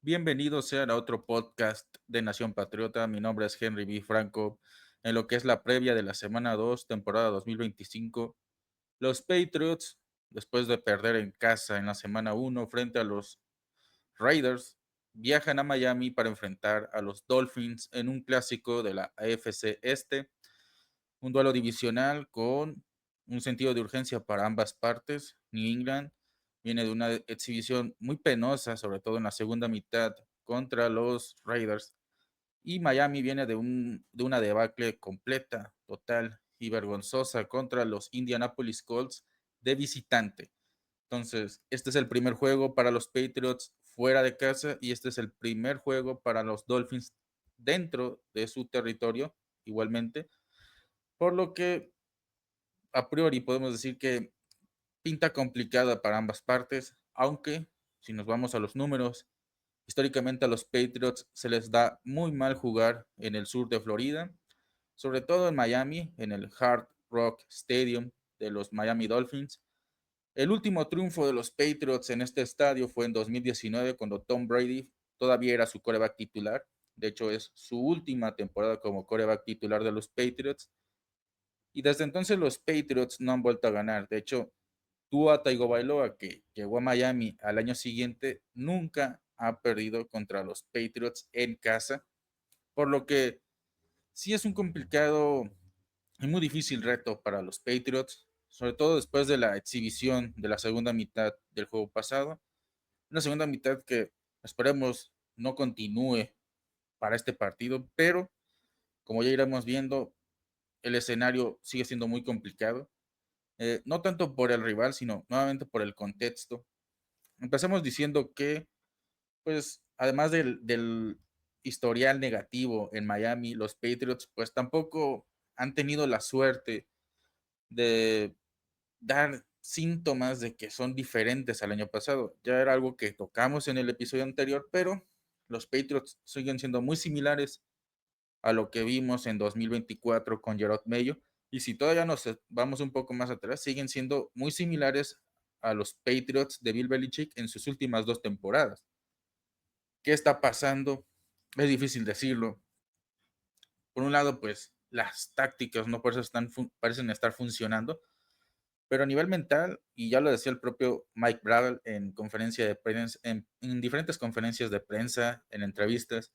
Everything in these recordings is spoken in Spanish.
Bienvenidos sean a otro podcast de Nación Patriota. Mi nombre es Henry B. Franco. En lo que es la previa de la semana 2, temporada 2025, los Patriots, después de perder en casa en la semana 1 frente a los Raiders, viajan a Miami para enfrentar a los Dolphins en un clásico de la AFC Este, un duelo divisional con un sentido de urgencia para ambas partes. New England viene de una exhibición muy penosa, sobre todo en la segunda mitad contra los Raiders, y Miami viene de una debacle completa, total y vergonzosa contra los Indianapolis Colts de visitante. Entonces, este es el primer juego para los Patriots fuera de casa y este es el primer juego para los Dolphins dentro de su territorio, igualmente, por lo que a priori podemos decir que pinta complicada para ambas partes, aunque si nos vamos a los números, históricamente a los Patriots se les da muy mal jugar en el sur de Florida, sobre todo en Miami, en el Hard Rock Stadium de los Miami Dolphins. El último triunfo de los Patriots en este estadio fue en 2019, cuando Tom Brady todavía era su quarterback titular. De hecho, es su última temporada como quarterback titular de los Patriots. Y desde entonces los Patriots no han vuelto a ganar. De hecho, Tua Tagovailoa, que llegó a Miami al año siguiente, nunca ha perdido contra los Patriots en casa, por lo que sí es un complicado y muy difícil reto para los Patriots, sobre todo después de la exhibición de la segunda mitad del juego pasado, una segunda mitad que esperemos no continúe para este partido, pero como ya iremos viendo, el escenario sigue siendo muy complicado, no tanto por el rival, sino nuevamente por el contexto. Empecemos diciendo que, pues, además del historial negativo en Miami, los Patriots, pues tampoco han tenido la suerte de dar síntomas de que son diferentes al año pasado. Ya era algo que tocamos en el episodio anterior, pero los Patriots siguen siendo muy similares a lo que vimos en 2024 con Gerard Mayo. Y si todavía nos vamos un poco más atrás, siguen siendo muy similares a los Patriots de Bill Belichick en sus últimas dos temporadas. ¿Qué está pasando? Es difícil decirlo. Por un lado, pues las tácticas no por eso parecen estar funcionando, pero a nivel mental, y ya lo decía el propio Mike Bravel en conferencia de prensa, en diferentes conferencias de prensa, en entrevistas,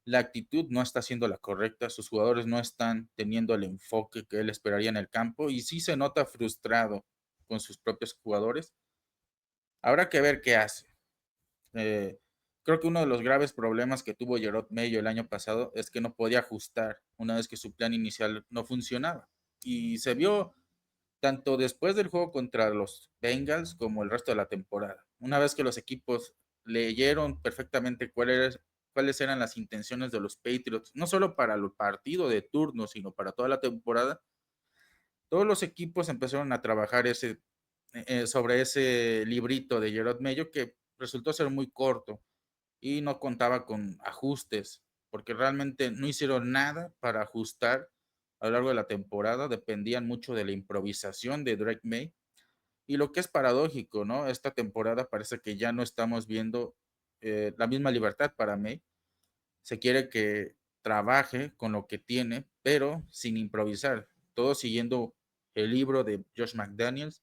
la actitud no está siendo la correcta, sus jugadores no están teniendo el enfoque que él esperaría en el campo y sí se nota frustrado con sus propios jugadores. Habrá que ver qué hace. Eh, Creo que uno de los graves problemas que tuvo Gerard Mayo el año pasado es que no podía ajustar una vez que su plan inicial no funcionaba. Y se vio tanto después del juego contra los Bengals como el resto de la temporada. Una vez que los equipos leyeron perfectamente cuáles eran las intenciones de los Patriots, no solo para el partido de turno, sino para toda la temporada, todos los equipos empezaron a trabajar sobre ese librito de Gerard Mayo que resultó ser muy corto y no contaba con ajustes, porque realmente no hicieron nada para ajustar a lo largo de la temporada, dependían mucho de la improvisación de Drake May. Y lo que es paradójico, ¿no? Esta temporada parece que ya no estamos viendo la misma libertad para May. Se quiere que trabaje con lo que tiene, pero sin improvisar, todo siguiendo el libro de Josh McDaniels,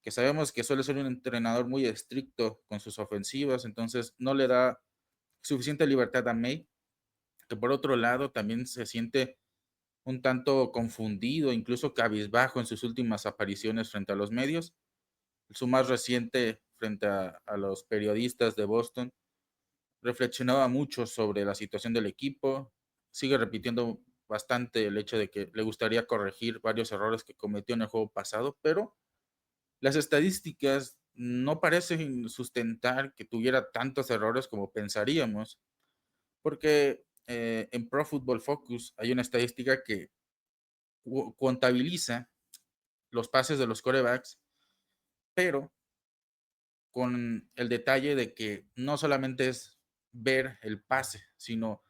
que sabemos que suele ser un entrenador muy estricto con sus ofensivas, entonces no le da suficiente libertad a May, que por otro lado también se siente un tanto confundido, incluso cabizbajo en sus últimas apariciones frente a los medios. Su más reciente frente a los periodistas de Boston reflexionaba mucho sobre la situación del equipo, sigue repitiendo bastante el hecho de que le gustaría corregir varios errores que cometió en el juego pasado, pero las estadísticas no parecen sustentar que tuviera tantos errores como pensaríamos, porque en Pro Football Focus hay una estadística que contabiliza los pases de los corebacks, pero con el detalle de que no solamente es ver el pase, sino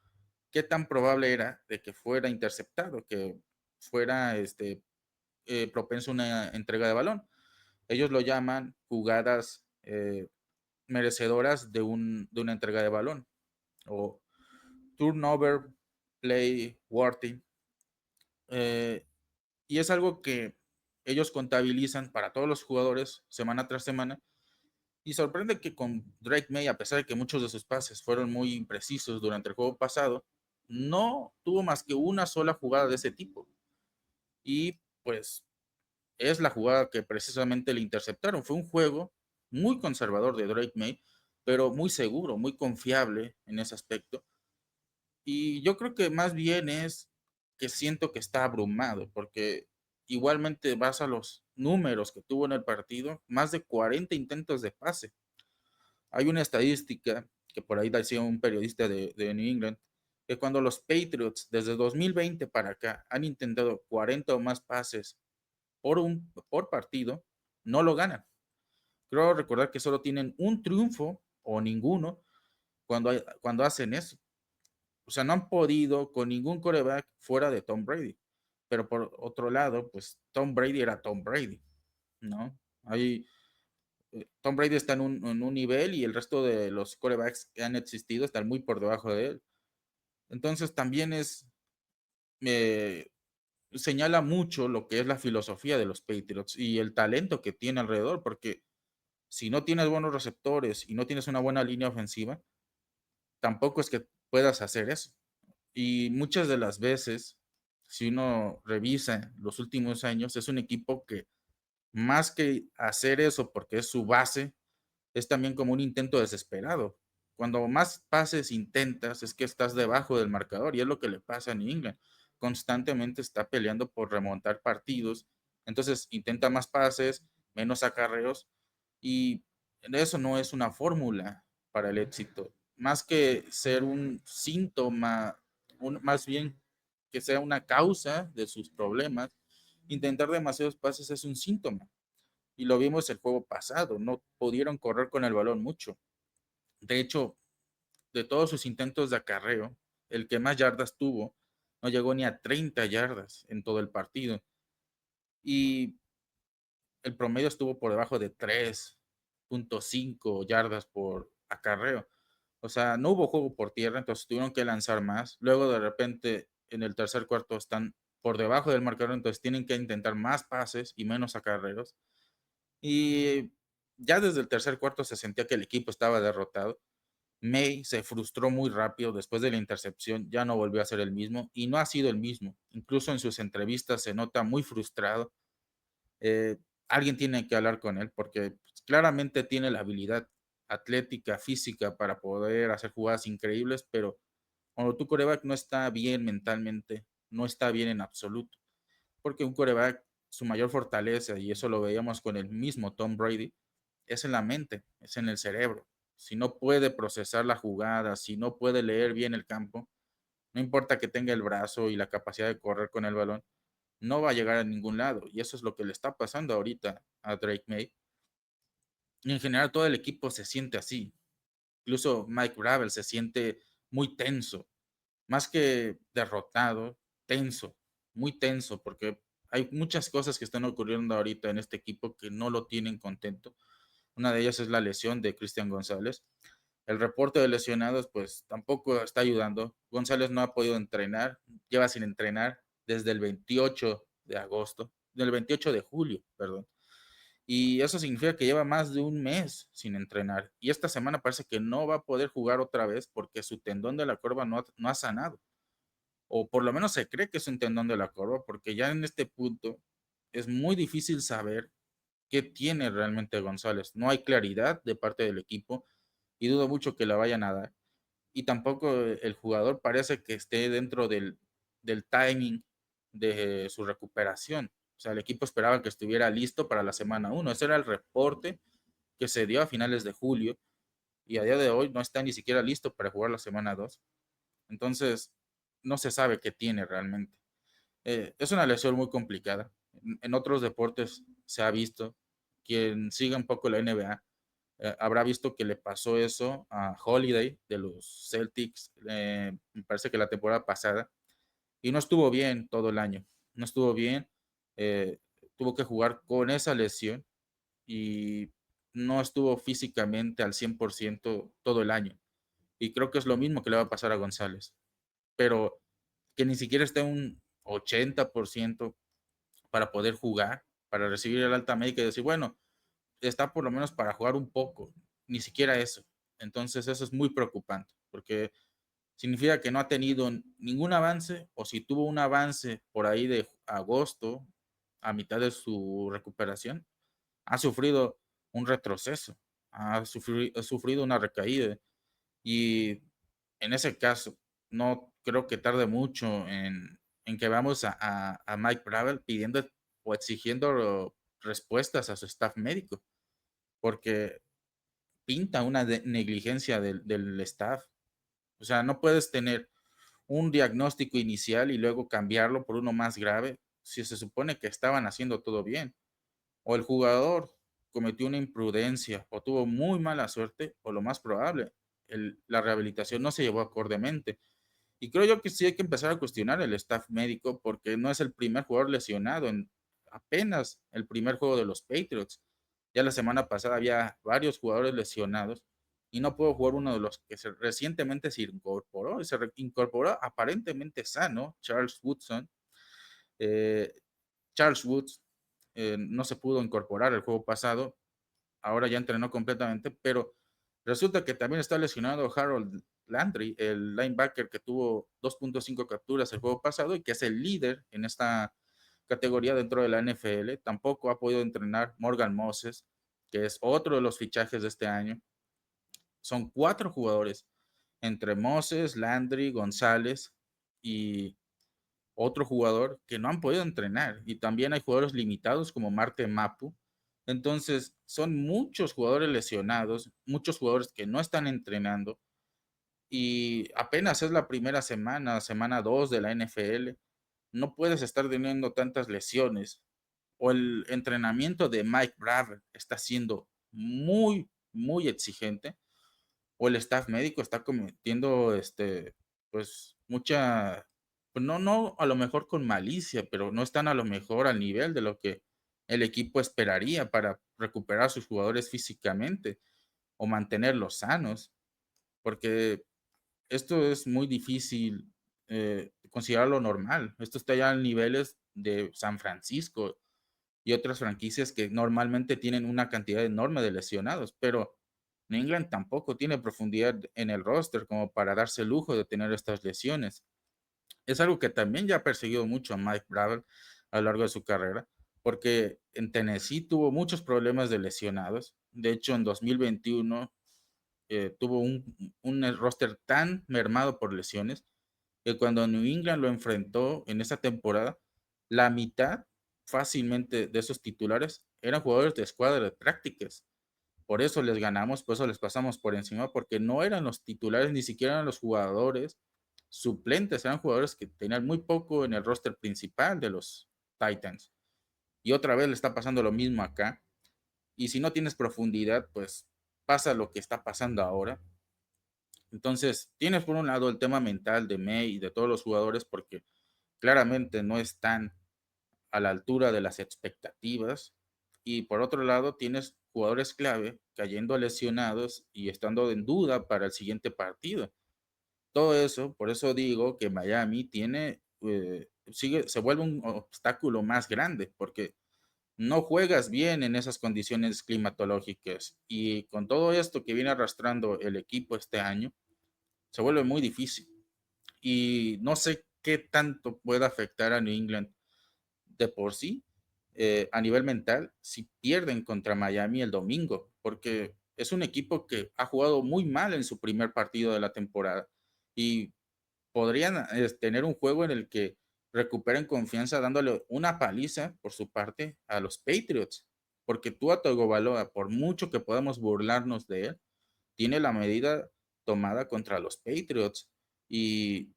qué tan probable era de que fuera interceptado, que fuera propenso a una entrega de balón. Ellos lo llaman jugadas merecedoras de una entrega de balón, o turnover play worthy. Y es algo que ellos contabilizan para todos los jugadores semana tras semana. Y sorprende que con Drake May, a pesar de que muchos de sus pases fueron muy imprecisos durante el juego pasado, no tuvo más que una sola jugada de ese tipo. Y pues es la jugada que precisamente le interceptaron. Fue un juego muy conservador de Drake May, pero muy seguro, muy confiable en ese aspecto. Y yo creo que más bien es que siento que está abrumado, porque igualmente vas a los números que tuvo en el partido, más de 40 intentos de pase. Hay una estadística que por ahí decía un periodista de New England, que cuando los Patriots desde 2020 para acá han intentado 40 o más pases por partido, no lo ganan. Creo recordar que solo tienen un triunfo o ninguno cuando hacen eso. O sea, no han podido con ningún quarterback fuera de Tom Brady. Pero por otro lado, pues Tom Brady era Tom Brady, ¿no? Hay, Tom Brady está en un nivel y el resto de los quarterbacks que han existido están muy por debajo de él. Entonces también me señala mucho lo que es la filosofía de los Patriots y el talento que tiene alrededor, porque si no tienes buenos receptores y no tienes una buena línea ofensiva, tampoco es que puedas hacer eso. Y muchas de las veces, si uno revisa los últimos años, es un equipo que más que hacer eso porque es su base, es también como un intento desesperado. Cuando más pases intentas es que estás debajo del marcador y es lo que le pasa a New England. Constantemente está peleando por remontar partidos, entonces intenta más pases, menos acarreos y eso no es una fórmula para el éxito. Más que ser un síntoma, más bien que sea una causa de sus problemas, intentar demasiados pases es un síntoma y lo vimos el juego pasado, no pudieron correr con el balón mucho. De hecho, de todos sus intentos de acarreo, el que más yardas tuvo no llegó ni a 30 yardas en todo el partido. Y el promedio estuvo por debajo de 3.5 yardas por acarreo. O sea, no hubo juego por tierra, entonces tuvieron que lanzar más. Luego de repente en el tercer cuarto están por debajo del marcador, entonces tienen que intentar más pases y menos acarreos. Y ya desde el tercer cuarto se sentía que el equipo estaba derrotado. May se frustró muy rápido después de la intercepción, ya no volvió a ser el mismo y no ha sido el mismo. Incluso en sus entrevistas se nota muy frustrado. Eh, Alguien tiene que hablar con él porque pues, claramente tiene la habilidad atlética, física para poder hacer jugadas increíbles, pero cuando tu coreback no está bien mentalmente, no está bien en absoluto, porque un coreback, su mayor fortaleza, y eso lo veíamos con el mismo Tom Brady, es en la mente, es en el cerebro. Si no puede procesar la jugada, si no puede leer bien el campo, no importa que tenga el brazo y la capacidad de correr con el balón, no va a llegar a ningún lado. Y eso es lo que le está pasando ahorita a Drake May. Y en general todo el equipo se siente así. Incluso Mike Gravel se siente muy tenso, más que derrotado, tenso, muy tenso, porque hay muchas cosas que están ocurriendo ahorita en este equipo que no lo tienen contento. Una de ellas es la lesión de Cristian González. El reporte de lesionados pues tampoco está ayudando. González no ha podido entrenar, lleva sin entrenar desde el 28 de agosto, del 28 de julio, perdón. Y eso significa que lleva más de un mes sin entrenar. Y esta semana parece que no va a poder jugar otra vez porque su tendón de la corva no ha sanado. O por lo menos se cree que es un tendón de la corva porque ya en este punto es muy difícil saber qué tiene realmente González. No hay claridad de parte del equipo y dudo mucho que la vayan a dar. Y tampoco el jugador parece que esté dentro del timing de su recuperación. O sea, el equipo esperaba que estuviera listo para la semana 1. Ese era el reporte que se dio a finales de julio y a día de hoy no está ni siquiera listo para jugar la semana 2. Entonces, no se sabe qué tiene realmente. Es una lesión muy complicada. En otros deportes se ha visto, quien siga un poco la NBA, habrá visto que le pasó eso a Holiday de los Celtics, me parece que la temporada pasada, y no estuvo bien todo el año, no estuvo bien, eh, tuvo que jugar con esa lesión y no estuvo físicamente al 100% todo el año. Y creo que es lo mismo que le va a pasar a González. Pero que ni siquiera esté un 80% para poder jugar, para recibir el alta médica y decir, bueno, está por lo menos para jugar un poco, ni siquiera eso. Entonces eso es muy preocupante, porque significa que no ha tenido ningún avance, o si tuvo un avance por ahí de agosto, a mitad de su recuperación, ha sufrido un retroceso, ha sufrido una recaída. Y en ese caso, no creo que tarde mucho en que vamos a Mike Bravel pidiendo o exigiendo respuestas a su staff médico, porque pinta una negligencia del staff. O sea, no puedes tener un diagnóstico inicial y luego cambiarlo por uno más grave si se supone que estaban haciendo todo bien. O el jugador cometió una imprudencia o tuvo muy mala suerte, o lo más probable, la rehabilitación no se llevó acordemente. Y creo yo que sí hay que empezar a cuestionar el staff médico, porque no es el primer jugador lesionado en apenas el primer juego de los Patriots. Ya la semana pasada había varios jugadores lesionados y no puedo jugar uno de los que recientemente se incorporó, y se incorporó aparentemente sano, Charles Woodson. Eh, Charles Woods no se pudo incorporar el juego pasado, ahora ya entrenó completamente, pero resulta que también está lesionado Harold Landry, el linebacker que tuvo 2.5 capturas el juego pasado y que es el líder en esta categoría dentro de la NFL. Tampoco ha podido entrenar Morgan Moses, que es otro de los fichajes de este año. Son 4 jugadores, entre Moses, Landry, González y otro jugador que no han podido entrenar. Y también hay jugadores limitados como Marte Mapu. Entonces, son muchos jugadores lesionados, muchos jugadores que no están entrenando. Y apenas es la primera semana, semana 2 de la NFL. No puedes estar teniendo tantas lesiones. O el entrenamiento de Mike Braver está siendo muy, muy exigente, o el staff médico está cometiendo pues mucha, pues no a lo mejor con malicia, pero no están a lo mejor al nivel de lo que el equipo esperaría para recuperar a sus jugadores físicamente o mantenerlos sanos, porque esto es muy difícil considerarlo normal. Esto está ya a niveles de San Francisco y otras franquicias que normalmente tienen una cantidad enorme de lesionados, pero New England tampoco tiene profundidad en el roster como para darse el lujo de tener estas lesiones. Es algo que también ya ha perseguido mucho a Mike Bravel a lo largo de su carrera, porque en Tennessee tuvo muchos problemas de lesionados. De hecho, en 2021 tuvo un roster tan mermado por lesiones que cuando New England lo enfrentó en esa temporada, la mitad fácilmente de esos titulares eran jugadores de escuadra de prácticas. Por eso les ganamos, por eso les pasamos por encima, porque no eran los titulares, ni siquiera eran los jugadores suplentes, eran jugadores que tenían muy poco en el roster principal de los Titans. Y otra vez le está pasando lo mismo acá. Y si no tienes profundidad, pues pasa lo que está pasando ahora. Entonces, tienes por un lado el tema mental de May y de todos los jugadores, porque claramente no están a la altura de las expectativas. Y por otro lado, tienes jugadores clave cayendo lesionados y estando en duda para el siguiente partido. Todo eso, por eso digo que Miami se vuelve un obstáculo más grande, porque no juegas bien en esas condiciones climatológicas. Y con todo esto que viene arrastrando el equipo este año, se vuelve muy difícil. Y no sé qué tanto puede afectar a New England de por sí a nivel mental si pierden contra Miami el domingo, porque es un equipo que ha jugado muy mal en su primer partido de la temporada y podrían tener un juego en el que recuperen confianza dándole una paliza por su parte a los Patriots, porque Tua Tagovailoa, por mucho que podamos burlarnos de él, tiene la medida tomada contra los Patriots y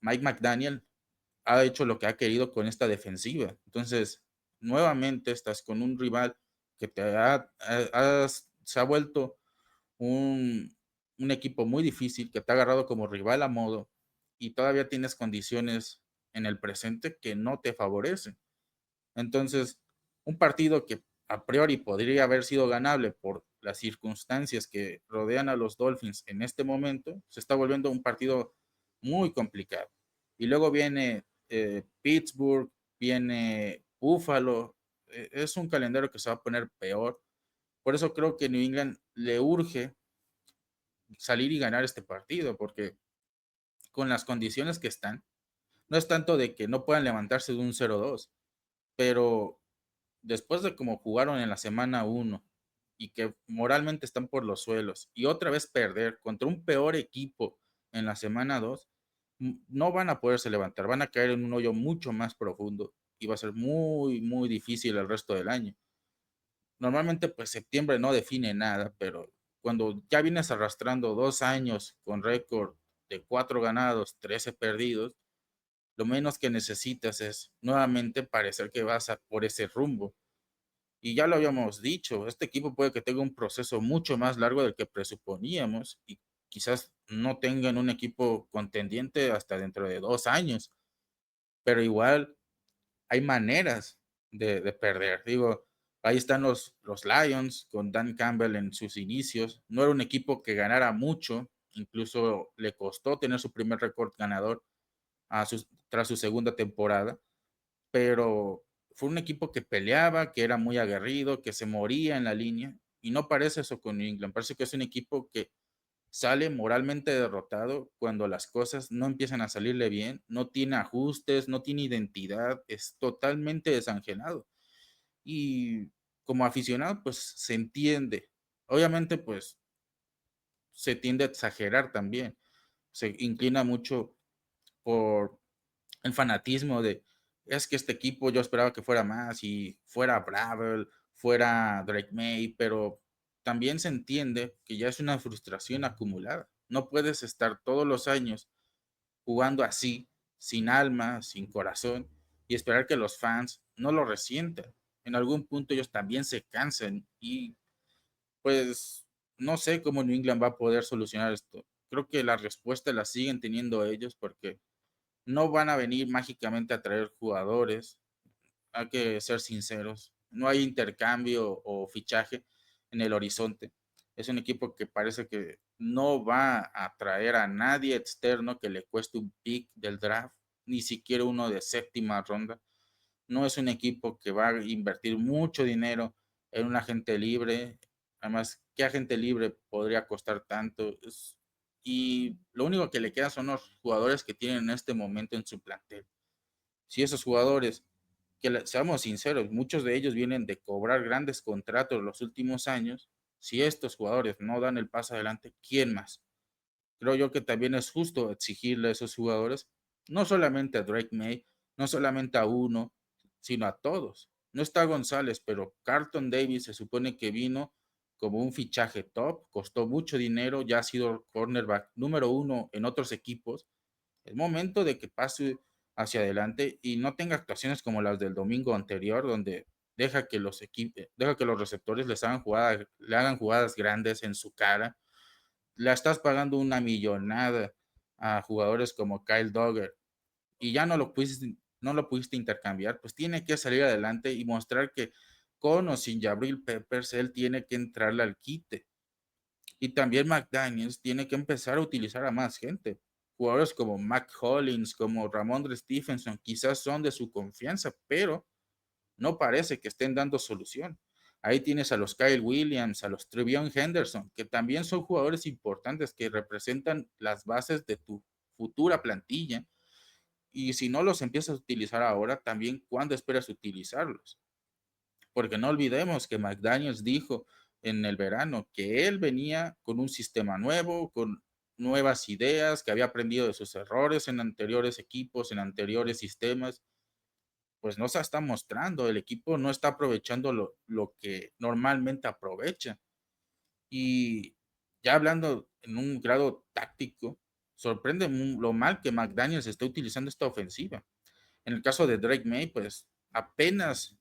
Mike McDaniel ha hecho lo que ha querido con esta defensiva. Entonces, nuevamente estás con un rival que se ha vuelto un, un equipo muy difícil, que te ha agarrado como rival a modo y todavía tienes condiciones en el presente que no te favorecen. Entonces, un partido que a priori podría haber sido ganable por las circunstancias que rodean a los Dolphins en este momento, se está volviendo un partido muy complicado. Y luego viene Pittsburgh, viene Buffalo, es un calendario que se va a poner peor. Por eso creo que New England le urge salir y ganar este partido, porque con las condiciones que están, no es tanto de que no puedan levantarse de un 0-2, pero después de cómo jugaron en la semana 1 y que moralmente están por los suelos y otra vez perder contra un peor equipo en la semana 2, no van a poderse levantar, van a caer en un hoyo mucho más profundo y va a ser muy, muy difícil el resto del año. Normalmente, pues septiembre no define nada, pero cuando ya vienes arrastrando 2 años con récord de 4 ganados, 13 perdidos, lo menos que necesitas es nuevamente parecer que vas a por ese rumbo. Y ya lo habíamos dicho, este equipo puede que tenga un proceso mucho más largo del que presuponíamos y quizás no tengan un equipo contendiente hasta dentro de 2 años, pero igual hay maneras de perder. Digo, ahí están los Lions con Dan Campbell en sus inicios. No era un equipo que ganara mucho, incluso le costó tener su primer récord ganador tras su segunda temporada, pero fue un equipo que peleaba, que era muy aguerrido, que se moría en la línea, y no parece eso con New England. Parece que es un equipo que sale moralmente derrotado cuando las cosas no empiezan a salirle bien, no tiene ajustes, no tiene identidad, es totalmente desangelado. Y como aficionado, pues se entiende. Obviamente, pues se tiende a exagerar también. Se inclina mucho por el fanatismo de, es que este equipo yo esperaba que fuera más y fuera Bravel, fuera Drake May, pero también se entiende que ya es una frustración acumulada. No puedes estar todos los años jugando así, sin alma, sin corazón, y esperar que los fans no lo resientan. En algún punto ellos también se cansan y pues no sé cómo New England va a poder solucionar esto. Creo que la respuesta la siguen teniendo ellos porque no van a venir mágicamente a traer jugadores, hay que ser sinceros, no hay intercambio o fichaje en el horizonte. Es un equipo que parece que no va a traer a nadie externo que le cueste un pick del draft, ni siquiera uno de séptima ronda. No es un equipo que va a invertir mucho dinero en un agente libre. Además, ¿qué agente libre podría costar tanto? Y lo único que le queda son los jugadores que tienen en este momento en su plantel. Si esos jugadores, seamos sinceros, muchos de ellos vienen de cobrar grandes contratos los últimos años, si estos jugadores no dan el paso adelante, ¿quién más? Creo yo que también es justo exigirle a esos jugadores, no solamente a Drake May, no solamente a uno, sino a todos. No está González, pero Carlton Davis se supone que vino como un fichaje top, costó mucho dinero, ya ha sido cornerback número 1 en otros equipos. Es momento de que pase hacia adelante y no tenga actuaciones como las del domingo anterior, donde deja que los receptores le hagan jugadas grandes en su cara. La estás pagando una millonada a jugadores como Kyle Duggar y ya no lo pudiste intercambiar, pues tiene que salir adelante y mostrar que con o sin Jabril Peppers, él tiene que entrarle al quite. Y también McDaniels tiene que empezar a utilizar a más gente. Jugadores como Mac Hollins, como Ramondre Stevenson, quizás son de su confianza, pero no parece que estén dando solución. Ahí tienes a los Kyle Williams, a los Trevion Henderson, que también son jugadores importantes que representan las bases de tu futura plantilla. Y si no los empiezas a utilizar ahora, también cuándo esperas utilizarlos. Porque no olvidemos que McDaniels dijo en el verano que él venía con un sistema nuevo, con nuevas ideas, que había aprendido de sus errores en anteriores equipos, en anteriores sistemas. Pues no se está mostrando, el equipo no está aprovechando lo que normalmente aprovecha. Y ya hablando en un grado táctico, sorprende lo mal que McDaniels está utilizando esta ofensiva. En el caso de Drake May, pues apenas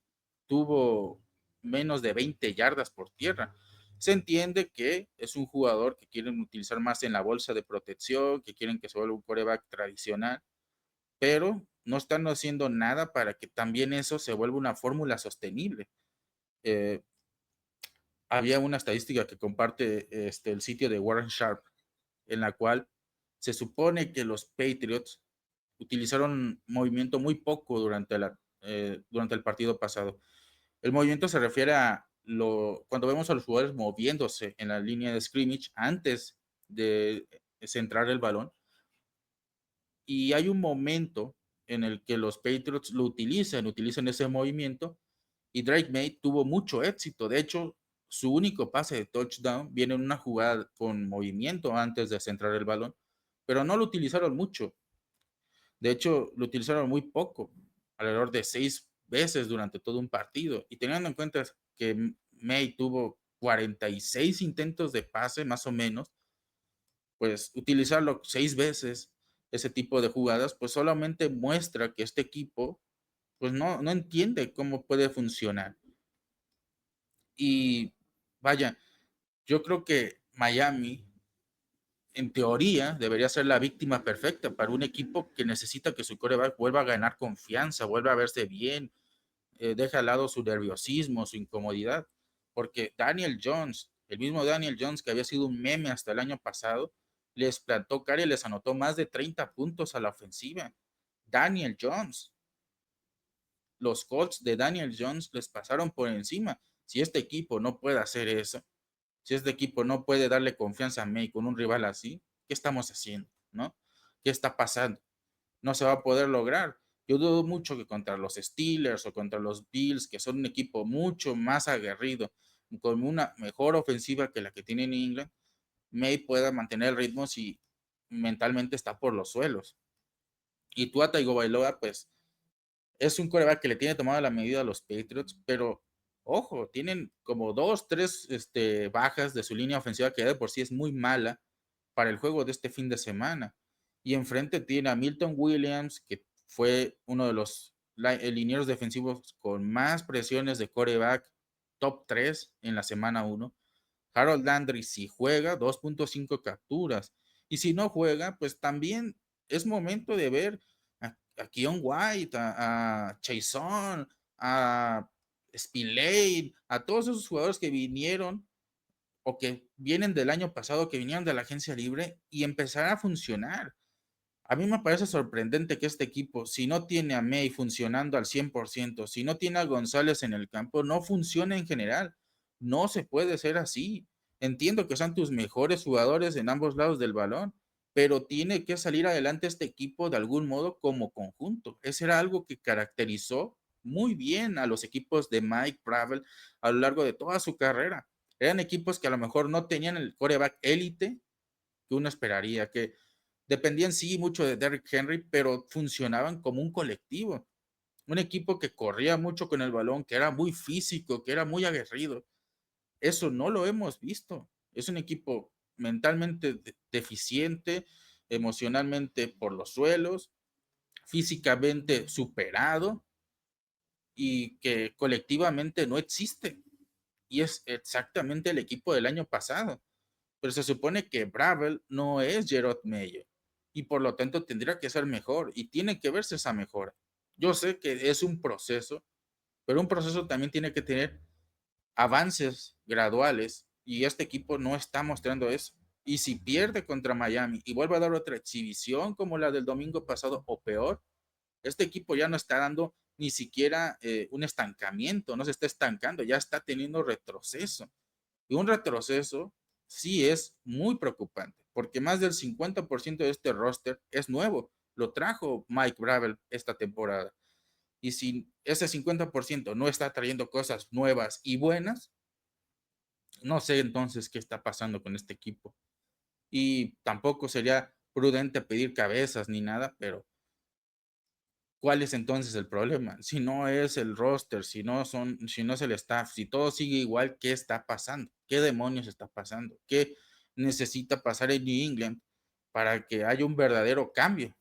tuvo menos de 20 yardas por tierra. Se entiende que es un jugador que quieren utilizar más en la bolsa de protección, que quieren que se vuelva un quarterback tradicional, pero no están haciendo nada para que también eso se vuelva una fórmula sostenible. eh, había una estadística que comparte el sitio de Warren Sharp, en la cual se supone que los Patriots utilizaron movimiento muy poco durante el partido pasado. El movimiento se refiere a cuando vemos a los jugadores moviéndose en la línea de scrimmage antes de centrar el balón. Y hay un momento en el que los Patriots lo utilizan ese movimiento, y Drake May tuvo mucho éxito. De hecho, su único pase de touchdown viene en una jugada con movimiento antes de centrar el balón, pero no lo utilizaron mucho. De hecho, lo utilizaron muy poco, alrededor de 6 veces durante todo un partido. Y teniendo en cuenta que May tuvo 46 intentos de pase, más o menos, pues utilizarlo 6 veces, ese tipo de jugadas, pues solamente muestra que este equipo, pues no entiende cómo puede funcionar. Y vaya, yo creo que Miami, en teoría, debería ser la víctima perfecta para un equipo que necesita que su quarterback vuelva a ganar confianza, vuelva a verse bien, deje al lado su nerviosismo, su incomodidad, porque Daniel Jones, el mismo Daniel Jones que había sido un meme hasta el año pasado, les plantó cara y les anotó más de 30 puntos a la ofensiva. Daniel Jones, los Colts de Daniel Jones les pasaron por encima. Si este equipo no puede hacer eso, si este equipo no puede darle confianza a May con un rival así, ¿qué estamos haciendo? ¿No? ¿Qué está pasando? No se va a poder lograr. Yo dudo mucho que contra los Steelers o contra los Bills, que son un equipo mucho más aguerrido, con una mejor ofensiva que la que tiene New England, May pueda mantener el ritmo si mentalmente está por los suelos. Y Tua Tagovailoa, pues, es un quarterback que le tiene tomada la medida a los Patriots, pero ojo, tienen como dos, tres bajas de su línea ofensiva que de por sí es muy mala para el juego de este fin de semana. Y enfrente tiene a Milton Williams, que fue uno de los linieros defensivos con más presiones de quarterback, top 3 en la semana 1. Harold Landry, si juega, 2.5 capturas. Y si no juega, pues también es momento de ver a Keon White, a Chason, a Spillane, a todos esos jugadores que vinieron o que vienen del año pasado, que vinieron de la agencia libre y empezar a funcionar. A mí me parece sorprendente que este equipo, si no tiene a May funcionando al 100%, si no tiene a González en el campo, no funciona en general. No se puede ser así. Entiendo que son tus mejores jugadores en ambos lados del balón, pero tiene que salir adelante este equipo de algún modo como conjunto. Eso era algo que caracterizó muy bien a los equipos de Mike Bravel a lo largo de toda su carrera. Eran equipos que a lo mejor no tenían el quarterback élite que uno esperaría, que dependían sí mucho de Derrick Henry, pero funcionaban como un colectivo. Un equipo que corría mucho con el balón, que era muy físico, que era muy aguerrido. Eso no lo hemos visto. Es un equipo mentalmente deficiente, emocionalmente por los suelos, físicamente superado y que colectivamente no existe. Y es exactamente el equipo del año pasado. Pero se supone que Bravel no es Gerard Mayo y por lo tanto tendría que ser mejor y tiene que verse esa mejora. Yo sé que es un proceso, pero un proceso también tiene que tener avances graduales y este equipo no está mostrando eso. Y si pierde contra Miami y vuelve a dar otra exhibición como la del domingo pasado o peor, este equipo ya no está dando ni siquiera un estancamiento, no se está estancando, ya está teniendo retroceso. Y un retroceso sí es muy preocupante, porque más del 50% de este roster es nuevo. Lo trajo Mike Bravel esta temporada. Y si ese 50% no está trayendo cosas nuevas y buenas, no sé entonces qué está pasando con este equipo. Y tampoco sería prudente pedir cabezas ni nada, pero ¿cuál es entonces el problema? Si no es el roster, si no es el staff, si todo sigue igual, ¿qué está pasando? ¿Qué demonios está pasando? ¿Qué necesita pasar en New England para que haya un verdadero cambio?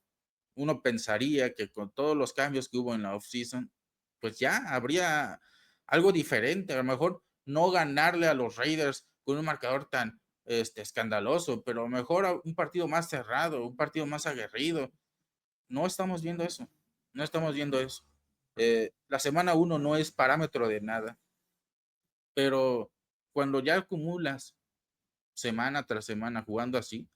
Uno pensaría que con todos los cambios que hubo en la offseason, pues ya habría algo diferente. A lo mejor no ganarle a los Raiders con un marcador tan escandaloso, pero a lo mejor un partido más cerrado, un partido más aguerrido. No estamos viendo eso. No estamos viendo eso. La semana 1 no es parámetro de nada. pero cuando ya acumulas semana tras semana jugando así,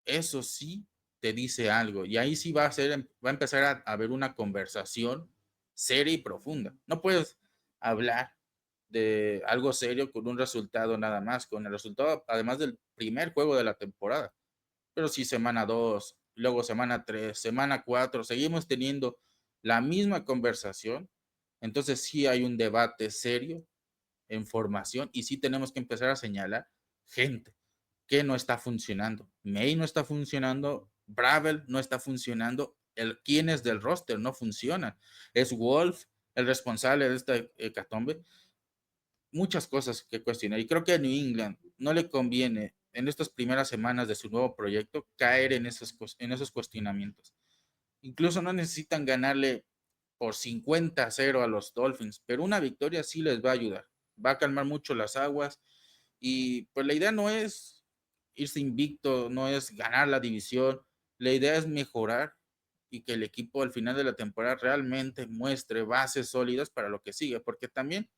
eso sí te dice algo. Y ahí sí va a empezar a haber una conversación seria y profunda. No puedes hablar de algo serio con un resultado nada más, con el resultado además del primer juego de la temporada. Pero si semana 2, luego semana 3, semana 4, seguimos teniendo la misma conversación, entonces sí hay un debate serio en formación y sí tenemos que empezar a señalar gente que no está funcionando. May no está funcionando, Bravel no está funcionando, quienes del roster no funcionan. Es Wolf el responsable de esta hecatombe. Muchas cosas que cuestionar y creo que a New England no le conviene en estas primeras semanas de su nuevo proyecto caer en esos cuestionamientos. Incluso no necesitan ganarle por 50-0 a los Dolphins, pero una victoria sí les va a ayudar, va a calmar mucho las aguas y pues la idea no es irse invicto, no es ganar la división, la idea es mejorar y que el equipo al final de la temporada realmente muestre bases sólidas para lo que sigue, porque también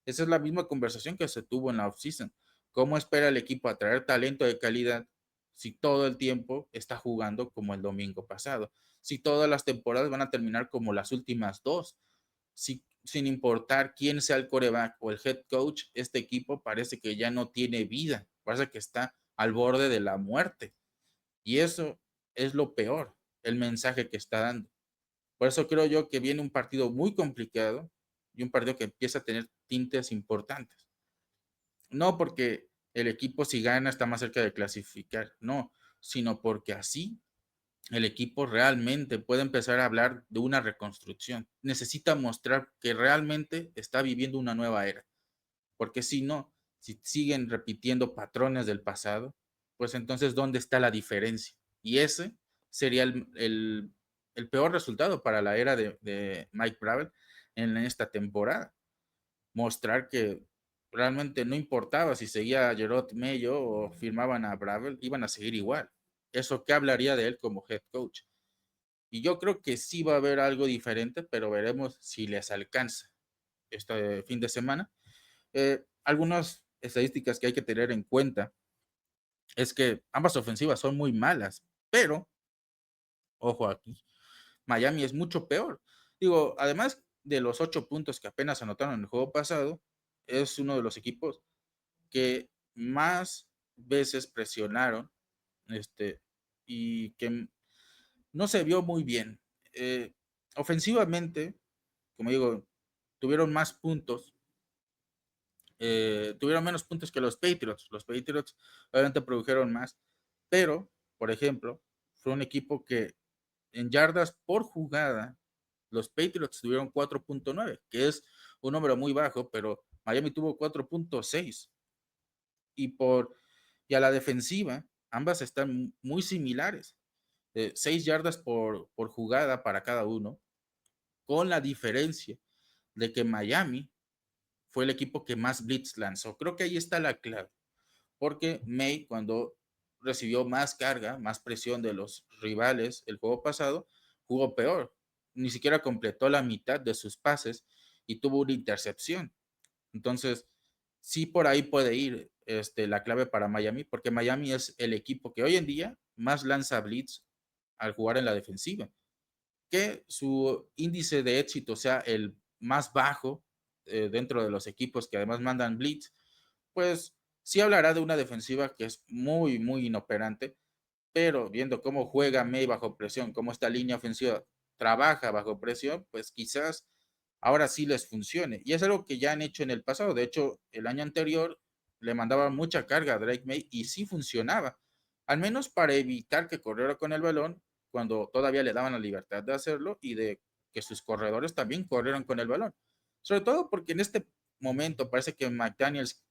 esa es la misma conversación que se tuvo en la offseason. ¿Cómo espera el equipo atraer talento de calidad si todo el tiempo está jugando como el domingo pasado? Si todas las temporadas van a terminar como las últimas dos. Sin importar quién sea el quarterback o el head coach, este equipo parece que ya no tiene vida. Parece que está al borde de la muerte. Y eso es lo peor, el mensaje que está dando. Por eso creo yo que viene un partido muy complicado y un partido que empieza a tener tintes importantes. No porque el equipo si gana está más cerca de clasificar, no, sino porque así el equipo realmente puede empezar a hablar de una reconstrucción. Necesita mostrar que realmente está viviendo una nueva era. Porque si no, si siguen repitiendo patrones del pasado, pues entonces, ¿dónde está la diferencia? Y ese sería el peor resultado para la era de Mike Bravel en esta temporada. Mostrar que realmente no importaba si seguía a Gerard Mayo o firmaban a Bravel, iban a seguir igual. ¿Eso qué hablaría de él como head coach? Y yo creo que sí va a haber algo diferente, pero veremos si les alcanza este fin de semana. Algunas estadísticas que hay que tener en cuenta es que ambas ofensivas son muy malas, pero, ojo aquí, Miami es mucho peor. Digo, además de los 8 puntos que apenas anotaron en el juego pasado, es uno de los equipos que más veces presionaron y que no se vio muy bien. Ofensivamente, como digo, tuvieron más puntos, tuvieron menos puntos que los Patriots. Los Patriots obviamente produjeron más, pero, por ejemplo, fue un equipo que en yardas por jugada, los Patriots tuvieron 4.9, que es un número muy bajo, pero Miami tuvo 4.6. Y, y a la defensiva, ambas están muy similares. 6 yardas por jugada para cada uno, con la diferencia de que Miami fue el equipo que más blitz lanzó. Creo que ahí está la clave, porque May cuando recibió más carga, más presión de los rivales el juego pasado, jugó peor. Ni siquiera completó la mitad de sus pases y tuvo una intercepción. Entonces, sí por ahí puede ir la clave para Miami, porque Miami es el equipo que hoy en día más lanza blitz al jugar en la defensiva. Que su índice de éxito sea el más bajo dentro de los equipos que además mandan blitz, pues sí hablará de una defensiva que es muy, muy inoperante, pero viendo cómo juega May bajo presión, cómo esta línea ofensiva trabaja bajo presión, pues quizás ahora sí les funcione. Y es algo que ya han hecho en el pasado. De hecho, el año anterior le mandaba mucha carga a Drake May y sí funcionaba, al menos para evitar que corriera con el balón cuando todavía le daban la libertad de hacerlo y de que sus corredores también corrieran con el balón. Sobre todo porque en este momento parece que McDaniels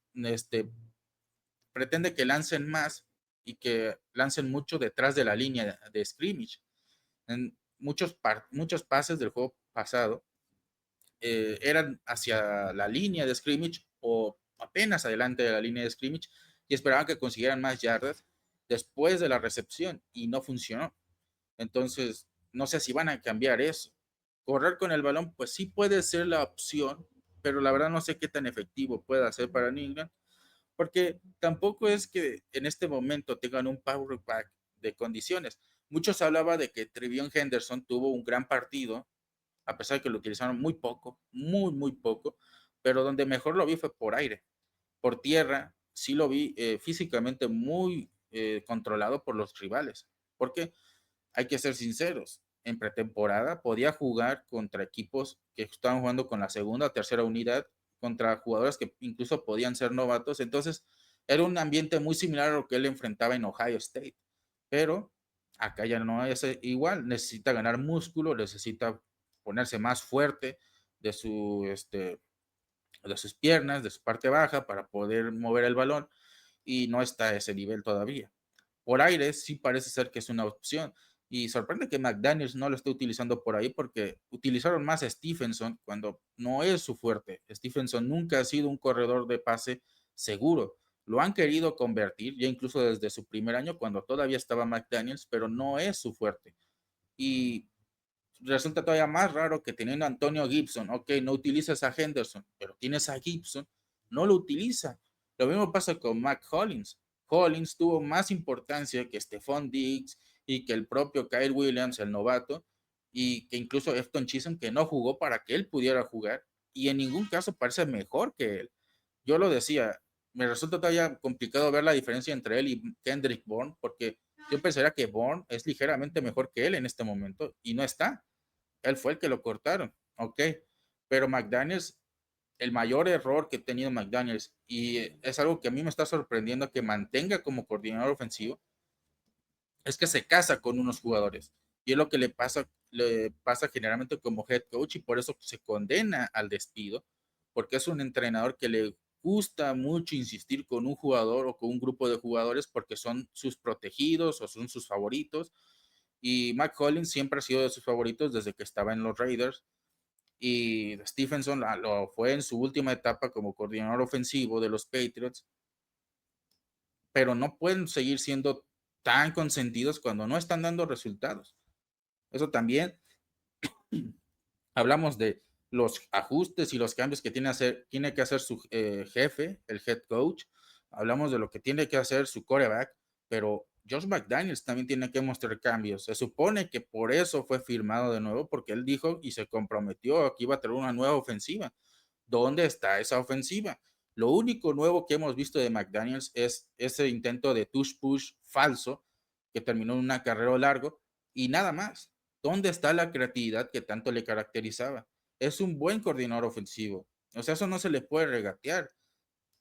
pretende que lancen más y que lancen mucho detrás de la línea de scrimmage. En muchos pases del juego pasado eran hacia la línea de scrimmage o apenas adelante de la línea de scrimmage y esperaban que consiguieran más yardas después de la recepción y no funcionó. Entonces, no sé si van a cambiar eso. Correr con el balón, pues sí puede ser la opción, pero la verdad no sé qué tan efectivo pueda ser para New England, porque tampoco es que en este momento tengan un power back de condiciones. Muchos hablaban de que Trevion Henderson tuvo un gran partido, a pesar de que lo utilizaron muy poco, muy poco, pero donde mejor lo vi fue por aire. Por tierra, sí lo vi físicamente muy controlado por los rivales. Porque hay que ser sinceros, en pretemporada podía jugar contra equipos que estaban jugando con la segunda o tercera unidad, contra jugadores que incluso podían ser novatos. Entonces, era un ambiente muy similar a lo que él enfrentaba en Ohio State. Pero acá ya no es igual, necesita ganar músculo, necesita ponerse más fuerte de de sus piernas, de su parte baja para poder mover el balón y no está a ese nivel todavía. Por aire sí parece ser que es una opción y sorprende que McDaniels no lo esté utilizando por ahí porque utilizaron más a Stephenson cuando no es su fuerte. Stephenson nunca ha sido un corredor de pase seguro. Lo han querido convertir ya incluso desde su primer año cuando todavía estaba McDaniels, pero no es su fuerte. Y resulta todavía más raro que teniendo a Antonio Gibson, ok, no utilizas a Henderson, pero tienes a Gibson, no lo utiliza. Lo mismo pasa con Mac Hollins. Hollins tuvo más importancia que Stephon Diggs y que el propio Kyle Williams, el novato, y que incluso Efton Chisholm, que no jugó para que él pudiera jugar, y en ningún caso parece mejor que él. Yo lo decía, me resulta todavía complicado ver la diferencia entre él y Kendrick Bourne, porque yo pensaría que Bourne es ligeramente mejor que él en este momento, y no está. Él fue el que lo cortaron, ok. Pero McDaniels, el mayor error que ha tenido McDaniels, y es algo que a mí me está sorprendiendo que mantenga como coordinador ofensivo, es que se casa con unos jugadores. Y es lo que le pasa generalmente como head coach y por eso se condena al despido, porque es un entrenador que le gusta mucho insistir con un jugador o con un grupo de jugadores porque son sus protegidos o son sus favoritos. Y Mac Hollins siempre ha sido de sus favoritos desde que estaba en los Raiders y Stephenson lo fue en su última etapa como coordinador ofensivo de los Patriots, pero no pueden seguir siendo tan consentidos cuando no están dando resultados. Eso también hablamos de los ajustes y los cambios que tiene que hacer su jefe, el head coach. Hablamos de lo que tiene que hacer su quarterback, pero Josh McDaniels también tiene que mostrar cambios. Se supone que por eso fue firmado de nuevo, porque él dijo y se comprometió a que iba a tener una nueva ofensiva. ¿Dónde está esa ofensiva? Lo único nuevo que hemos visto de McDaniels es ese intento de touch push falso que terminó en un acarreo largo y nada más. ¿Dónde está la creatividad que tanto le caracterizaba? Es un buen coordinador ofensivo. O sea, eso no se le puede regatear.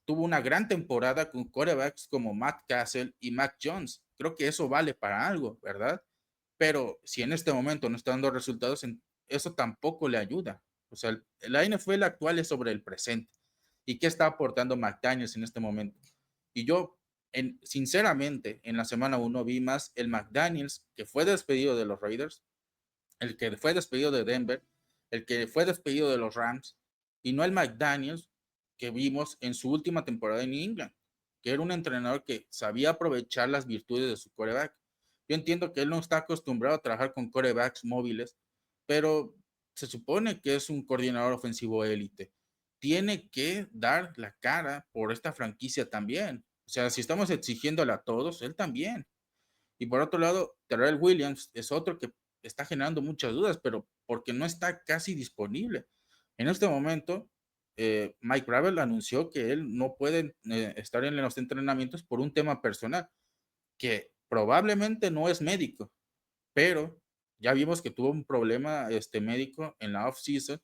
Tuvo una gran temporada con quarterbacks como Matt Cassel y Mac Jones. Creo que eso vale para algo, ¿verdad? Pero si en este momento no está dando resultados, eso tampoco le ayuda. O sea, la NFL actual es sobre el presente. ¿Y qué está aportando McDaniels en este momento? Y yo, sinceramente, en la semana 1 vi más el McDaniels que fue despedido de los Raiders, el que fue despedido de Denver, el que fue despedido de los Rams, y no el McDaniels que vimos en su última temporada en New England, que era un entrenador que sabía aprovechar las virtudes de su quarterback. Yo entiendo que él no está acostumbrado a trabajar con quarterbacks móviles, pero se supone que es un coordinador ofensivo élite. Tiene que dar la cara por esta franquicia también. O sea, si estamos exigiéndole a todos, él también. Y por otro lado, Terrell Williams es otro que está generando muchas dudas, pero porque no está casi disponible. En este momento, Mike Gravel anunció que él no puede estar en los entrenamientos por un tema personal, que probablemente no es médico, pero ya vimos que tuvo un problema médico en la off-season.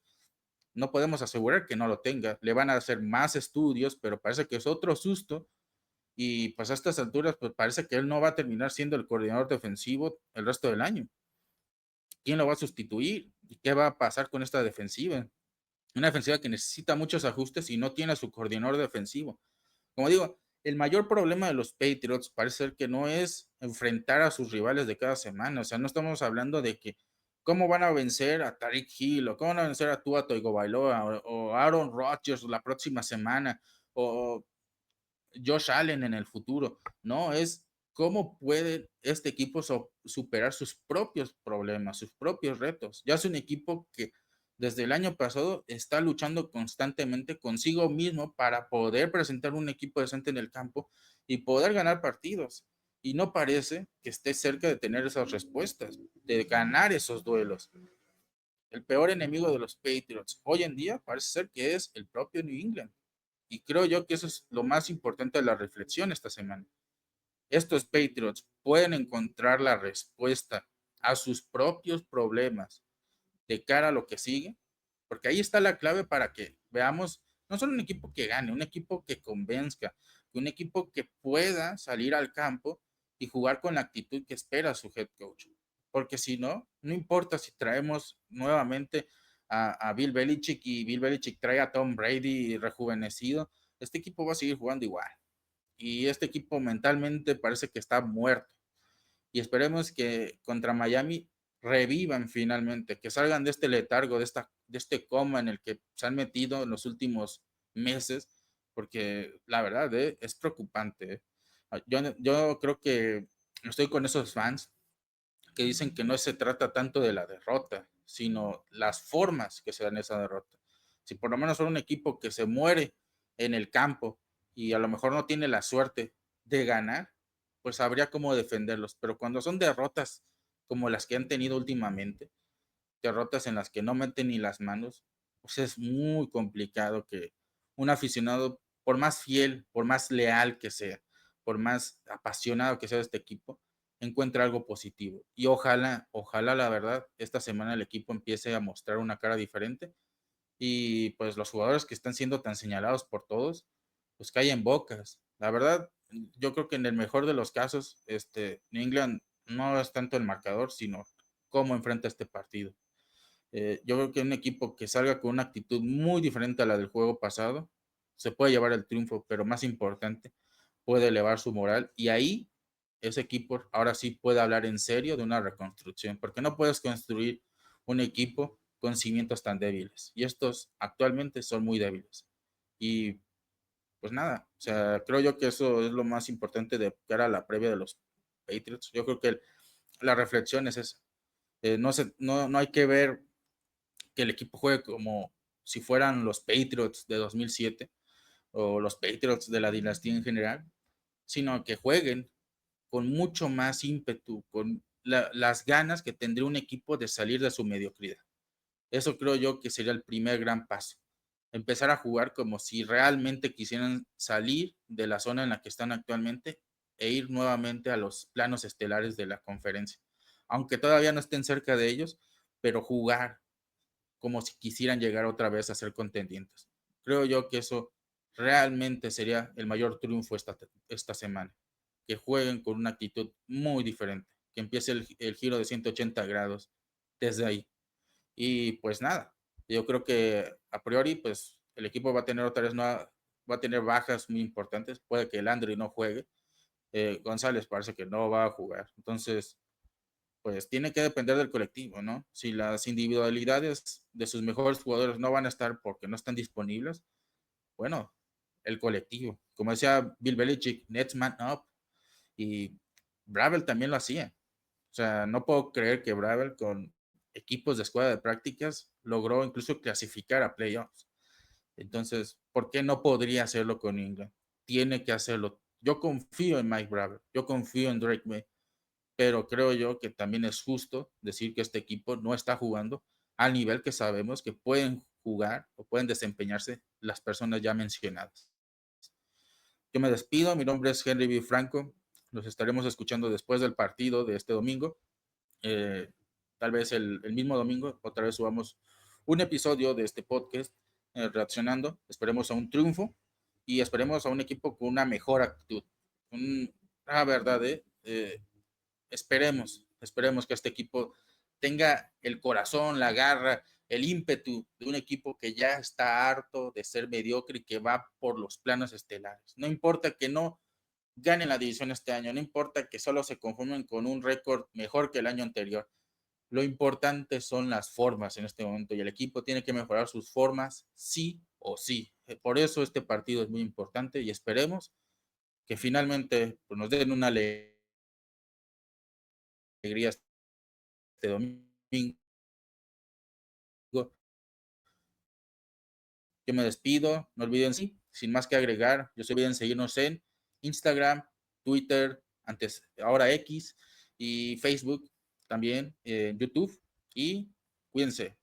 No podemos asegurar que no lo tenga. Le van a hacer más estudios, pero parece que es otro susto y pues a estas alturas, pues parece que él no va a terminar siendo el coordinador defensivo el resto del año. ¿Quién lo va a sustituir? ¿Y qué va a pasar con esta defensiva? Una defensiva que necesita muchos ajustes y no tiene a su coordinador defensivo. Como digo, el mayor problema de los Patriots parece ser que no es enfrentar a sus rivales de cada semana. O sea, no estamos hablando de que cómo van a vencer a Tariq Hill o cómo van a vencer a Tua Tagovailoa o Aaron Rodgers la próxima semana o Josh Allen en el futuro, no, es cómo puede este equipo superar sus propios problemas, sus propios retos. Ya es un equipo que desde el año pasado está luchando constantemente consigo mismo para poder presentar un equipo decente en el campo y poder ganar partidos. Y no parece que esté cerca de tener esas respuestas, de ganar esos duelos. El peor enemigo de los Patriots hoy en día parece ser que es el propio New England. Y creo yo que eso es lo más importante de la reflexión esta semana. Estos Patriots pueden encontrar la respuesta a sus propios problemas de cara a lo que sigue, porque ahí está la clave para que veamos no solo un equipo que gane, un equipo que convenzca, un equipo que pueda salir al campo y jugar con la actitud que espera su head coach. Porque si no, no importa si traemos nuevamente a Bill Belichick y Bill Belichick trae a Tom Brady rejuvenecido, este equipo va a seguir jugando igual. Y este equipo mentalmente parece que está muerto y esperemos que contra Miami revivan finalmente, que salgan de este letargo, de este coma en el que se han metido en los últimos meses, porque la verdad es preocupante. Yo creo que estoy con esos fans que dicen que no se trata tanto de la derrota, sino las formas que se dan esa derrota. Si por lo menos son un equipo que se muere en el campo y a lo mejor no tiene la suerte de ganar, pues habría cómo defenderlos. Pero cuando son derrotas como las que han tenido últimamente, derrotas en las que no meten ni las manos, pues es muy complicado que un aficionado, por más fiel, por más leal que sea, por más apasionado que sea de este equipo, encuentre algo positivo. Y ojalá la verdad, esta semana el equipo empiece a mostrar una cara diferente y pues los jugadores que están siendo tan señalados por todos, pues caen bocas. La verdad, yo creo que en el mejor de los casos, New England no es tanto el marcador, sino cómo enfrenta este partido. Yo creo que un equipo que salga con una actitud muy diferente a la del juego pasado se puede llevar el triunfo, pero más importante, puede elevar su moral y ahí ese equipo ahora sí puede hablar en serio de una reconstrucción, porque no puedes construir un equipo con cimientos tan débiles y estos actualmente son muy débiles. Y pues nada, o sea, creo yo que eso es lo más importante de cara a la previa de los Patriots. Yo creo que la reflexión es esa. No hay que ver que el equipo juegue como si fueran los Patriots de 2007 o los Patriots de la dinastía en general, sino que jueguen con mucho más ímpetu, con las ganas que tendría un equipo de salir de su mediocridad. Eso creo yo que sería el primer gran paso. Empezar a jugar como si realmente quisieran salir de la zona en la que están actualmente e ir nuevamente a los planos estelares de la conferencia. Aunque todavía no estén cerca de ellos, pero jugar como si quisieran llegar otra vez a ser contendientes. Creo yo que eso realmente sería el mayor triunfo esta semana. Que jueguen con una actitud muy diferente, que empiece el giro de 180 grados desde ahí. Y pues nada, yo creo que a priori, pues el equipo va a tener otra vez va a tener bajas muy importantes. Puede que el Landry no juegue. González parece que no va a jugar. Entonces, pues tiene que depender del colectivo, ¿no? Si las individualidades de sus mejores jugadores no van a estar porque no están disponibles, bueno, el colectivo. Como decía Bill Belichick, next man up. Y Bravel también lo hacía. O sea, no puedo creer que Bravel con equipos de escuadra de prácticas logró incluso clasificar a playoffs. Entonces, ¿por qué no podría hacerlo con England? Tiene que hacerlo. Yo confío en Mike Bravel, yo confío en Drake May, pero creo yo que también es justo decir que este equipo no está jugando al nivel que sabemos que pueden jugar o pueden desempeñarse las personas ya mencionadas. Yo me despido, mi nombre es Henry B. Franco, nos estaremos escuchando después del partido de este domingo, eh, tal vez el mismo domingo, otra vez subamos un episodio de este podcast reaccionando, esperemos a un triunfo y esperemos a un equipo con una mejor actitud. La verdad, esperemos que este equipo tenga el corazón, la garra, el ímpetu de un equipo que ya está harto de ser mediocre y que va por los planos estelares. No importa que no ganen la división este año, no importa que solo se conformen con un récord mejor que el año anterior. Lo importante son las formas en este momento y el equipo tiene que mejorar sus formas sí o sí. Por eso este partido es muy importante y esperemos que finalmente pues, nos den una alegría este domingo Yo me despido, no olviden, sin más que agregar, yo se olviden seguirnos en Instagram, Twitter, ahora X, y Facebook, también en YouTube, y cuídense.